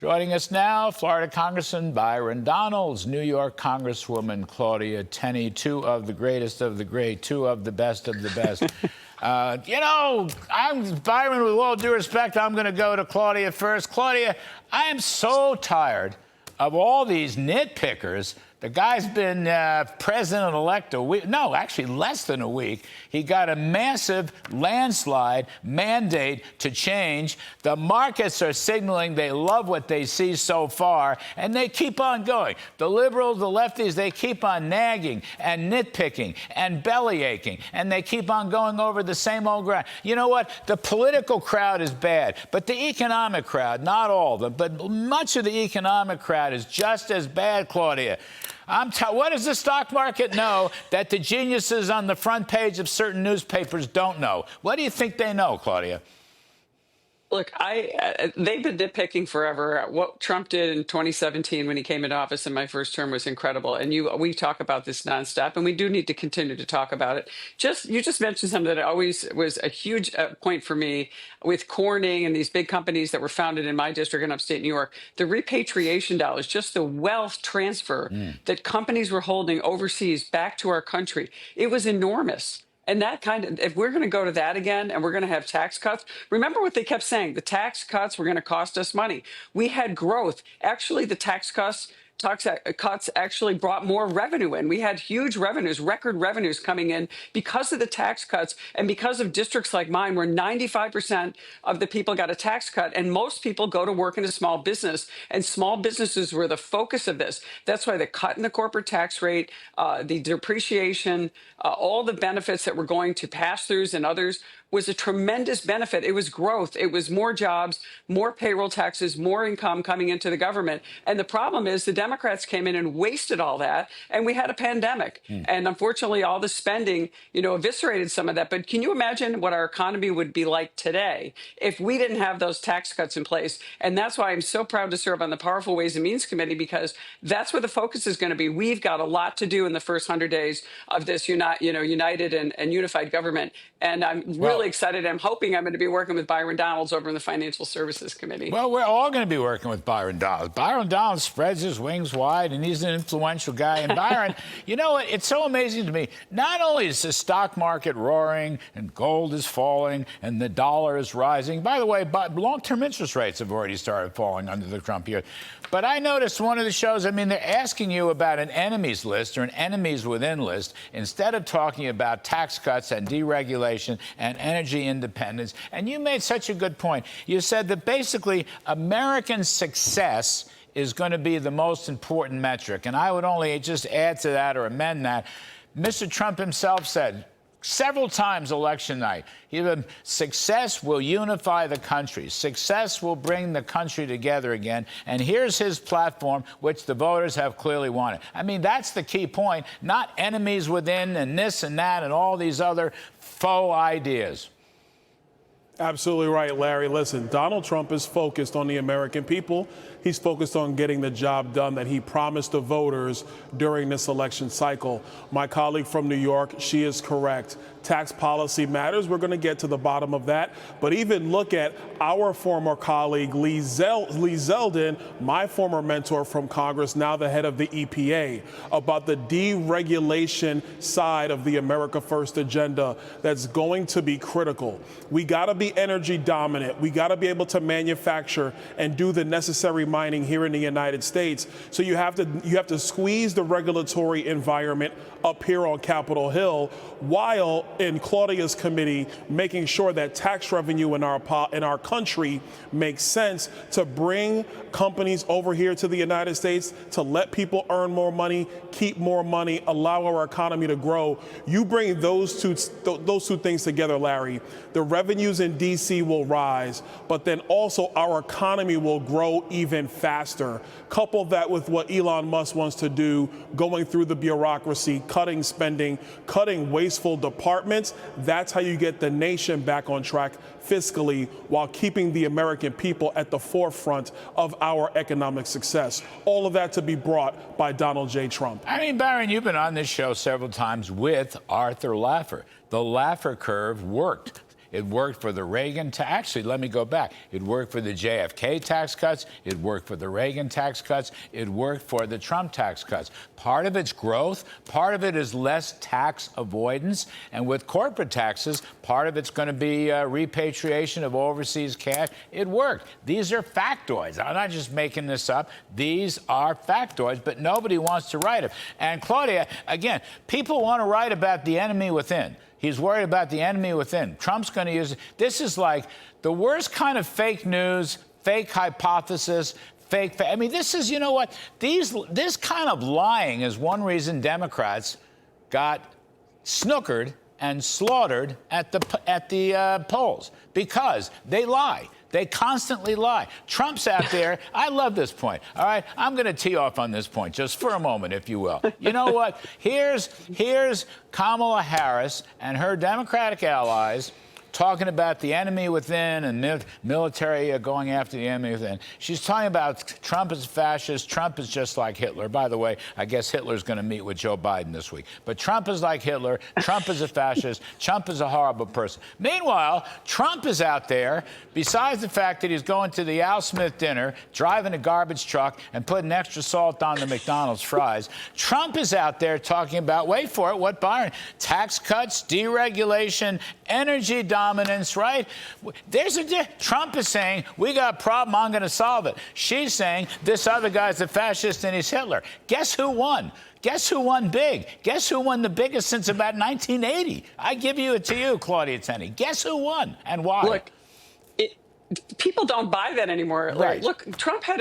Joining us now, Florida Congressman Byron Donalds, New York Congresswoman Claudia Tenney, two of the greatest of the great, two of the best of the best. I'm Byron, with all due respect, I'm going to go to Claudia first. Claudia, I am so tired of all these nitpickers. The guy's been president-elect a week. No, actually less than a week. He got a massive landslide mandate to change. The markets are signaling they love what they see so far, and they keep on going. The liberals, the lefties, they keep on nagging and nitpicking and bellyaching, and they keep on going over the same old ground. You know what? The political crowd is bad, but the economic crowd, not all of them, but much of the economic crowd is just as bad, Claudia. What does the stock market know that the geniuses on the front page of certain newspapers don't know? What do you think they know, Claudia? Look, they've been nitpicking forever. What Trump did in 2017 when he came into office in my first term was incredible. And we talk about this nonstop, and we do need to continue to talk about it. You just mentioned something that always was a huge point for me with Corning and these big companies that were founded in my district in upstate New York. The repatriation dollars, just the wealth transfer that companies were holding overseas back to our country, it was enormous. And that if we're going to go to that again and we're going to have tax cuts, remember what they kept saying, the tax cuts were going to cost us money. We had growth. Actually, the tax cuts actually brought more revenue in. We had huge revenues, record revenues coming in because of the tax cuts and because of districts like mine where 95% of the people got a tax cut and most people go to work in a small business, and small businesses were the focus of this. That's why the cut in the corporate tax rate, the depreciation, all the benefits that were going to pass-throughs and others was a tremendous benefit. It was growth. It was more jobs, more payroll taxes, more income coming into the government. And the problem is the Democrats came in and wasted all that, and we had a pandemic. And unfortunately, all the spending, eviscerated some of that. But can you imagine what our economy would be like today if we didn't have those tax cuts in place? And that's why I'm so proud to serve on the Powerful Ways and Means Committee, because that's where the focus is going to be. We've got a lot to do in the first 100 days of this united and unified government. And I'm really excited. I'm hoping I'm going to be working with Byron Donalds over in the Financial Services Committee. Well, we're all going to be working with Byron Donalds. Byron Donalds spreads his wings wide, and he's an influential guy. And Byron, you know what? It's so amazing to me. Not only is the stock market roaring, and gold is falling, and the dollar is rising. By the way, long-term interest rates have already started falling under the Trump year. But I noticed one of the shows, they're asking you about an enemies list or an enemies within list instead of talking about tax cuts and deregulation and energy independence. And you made such a good point. You said that basically American success is going to be the most important metric. And I would only just add to that or amend that. Mr. Trump himself said several times election night, success will unify the country. Success will bring the country together again. And here's his platform, which the voters have clearly wanted. That's the key point, not enemies within and this and that and all these other faux ideas. Absolutely right, Larry. Listen, Donald Trump is focused on the American people. He's focused on getting the job done that he promised the voters during this election cycle. My colleague from New York, she is correct. Tax policy matters. We're going to get to the bottom of that. But even look at our former colleague, Lee Zeldin, my former mentor from Congress, now the head of the EPA, about the deregulation side of the America First agenda that's going to be critical. We got to be energy dominant. We got to be able to manufacture and do the necessary mining here in the United States. So you have to squeeze the regulatory environment up here on Capitol Hill, while in Claudia's committee making sure that tax revenue in our country makes sense to bring companies over here to the United States, to let people earn more money, keep more money, allow our economy to grow. You bring those two things together, Larry, the revenues in D.C. will rise, but then also our economy will grow even faster. Couple that with what Elon Musk wants to do, going through the bureaucracy, cutting spending, cutting wasteful departments. That's how you get the nation back on track fiscally while keeping the American people at the forefront of our economic success. All of that to be brought by Donald J. Trump. Byron, you've been on this show several times with Arthur Laffer. The Laffer curve worked. It worked for the Reagan actually, let me go back. It worked for the JFK tax cuts. It worked for the Reagan tax cuts. It worked for the Trump tax cuts. Part of it's growth. Part of it is less tax avoidance. And with corporate taxes, part of it's going to be repatriation of overseas cash. It worked. These are factoids. I'm not just making this up. These are factoids, but nobody wants to write them. And Claudia, again, people want to write about the enemy within. He's worried about the enemy within. Trump's going to use it. This is like the worst kind of fake news, fake hypothesis, I mean, this is, you know what? This kind of lying is one reason Democrats got snookered and slaughtered at the polls, because they lie. They constantly lie. Trump's out there. I love this point. All right, I'm going to tee off on this point just for a moment, if you will. You know what? Here's Kamala Harris and her Democratic allies talking about the enemy within and military going after the enemy within. She's talking about Trump is fascist. Trump is just like Hitler. By the way, I guess Hitler's going to meet with Joe Biden this week. But Trump is like Hitler. Trump is a fascist. Trump is a horrible person. Meanwhile, Trump is out there, besides the fact that he's going to the Al Smith dinner, driving a garbage truck and putting extra salt on the McDonald's fries. Trump is out there talking about, wait for it, what Byron, tax cuts, deregulation, energy dominance, right? Trump is saying, we got a problem, I'm going to solve it. She's saying, this other guy's a fascist and he's Hitler. Guess who won? Guess who won big? Guess who won the biggest since about 1980? I give it to you, Claudia Tenney. Guess who won and why? Look, people don't buy that anymore. Right. Look, Trump had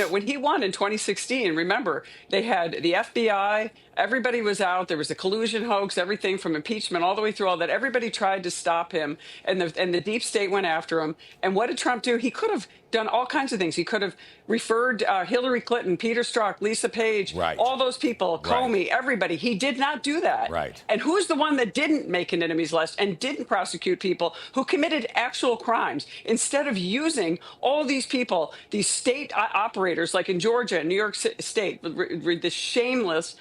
when he won in 2016, remember, they had the FBI, everybody was out, there was a collusion hoax, everything from impeachment all the way through all that. Everybody tried to stop him, and the deep state went after him. And what did Trump do? He could have done all kinds of things. He could have referred Hillary Clinton, Peter Strzok, Lisa Page, right, all those people, Comey, everybody. He did not do that. Right. And who's the one that didn't make an enemies list and didn't prosecute people who committed actual crimes? Instead of using all these people, these state operators, like in Georgia and New York State, the shameless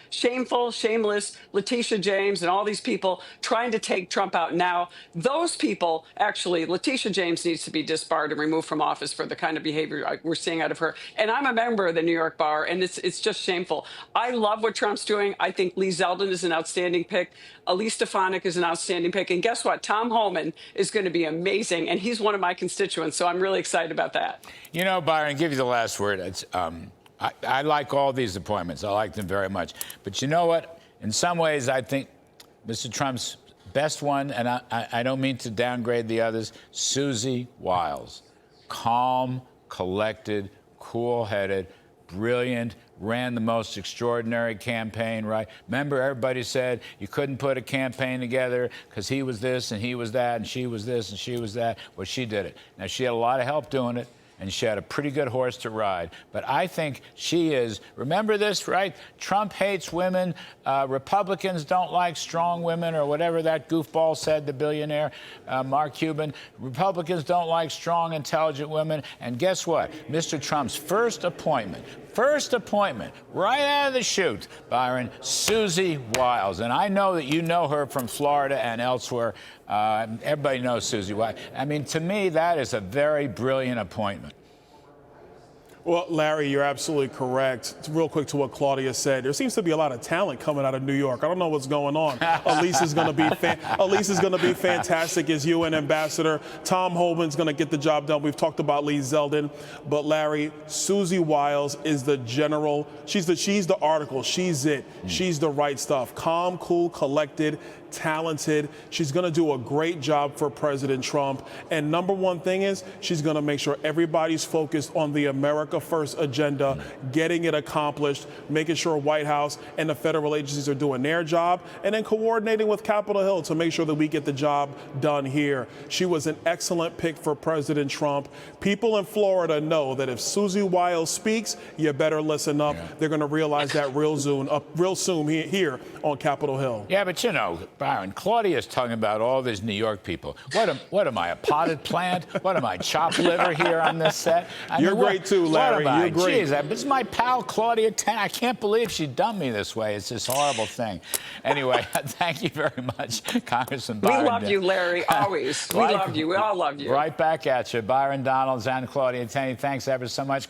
Letitia James and all these people trying to take Trump out now. Those people, actually, Letitia James needs to be disbarred and removed from office for the kind of behavior we're seeing out of her. And I'm a member of the New York Bar, and it's just shameful. I love what Trump's doing. I think Lee Zeldin is an outstanding pick. Elise Stefanik is an outstanding pick. And guess what? Tom Homan is going to be amazing, and he's one of my constituents, so I'm really excited about that. You know, Byron, give you the last word. I like all these appointments. I like them very much. But you know what? In some ways, I think Mr. Trump's best one, and I don't mean to downgrade the others, Susie Wiles. Calm, collected, cool-headed, brilliant, ran the most extraordinary campaign, right? Remember, everybody said you couldn't put a campaign together because he was this and he was that and she was this and she was that. Well, she did it. Now, she had a lot of help doing it, and she had a pretty good horse to ride. But I think she is, remember this, right? Trump hates women. Republicans don't like strong women, or whatever that goofball said, the billionaire, Mark Cuban. Republicans don't like strong, intelligent women. And guess what? Mr. Trump's first appointment, right out of the chute, Byron, Susie Wiles. And I know that you know her from Florida and elsewhere. Everybody knows Susie Wiles. I mean, to me, that is a very brilliant appointment. Well, Larry, you're absolutely correct. Real quick to what Claudia said, there seems to be a lot of talent coming out of New York. I don't know what's going on. Elise is going to be fantastic as UN ambassador. Tom Homan's going to get the job done. We've talked about Lee Zeldin, but Larry, Susie Wiles is the general. She's the article. She's it. She's the right stuff. Calm, cool, collected, talented. She's going to do a great job for President Trump. And number one thing is she's going to make sure everybody's focused on the America First agenda, getting it accomplished, making sure White House and the federal agencies are doing their job, and then coordinating with Capitol Hill to make sure that we get the job done here. She was an excellent pick for President Trump. People in Florida know that if Susie Wiles speaks, you better listen up. Yeah. They're going to realize that real soon here on Capitol Hill. Yeah, but you know, Byron, Claudia's talking about all these New York people. What am I, a potted plant? What am I, chopped liver here on this set? You're great too, Larry. Larry. What am You I? agree. Jeez, this is my pal Claudia Tenney. I can't believe she done me this way. It's this horrible thing. Anyway, thank you very much, Congressman We Byron. love you, Larry, always. We love you. We all love you. Right back at you. Byron Donalds and Claudia Tenney, thanks ever so much.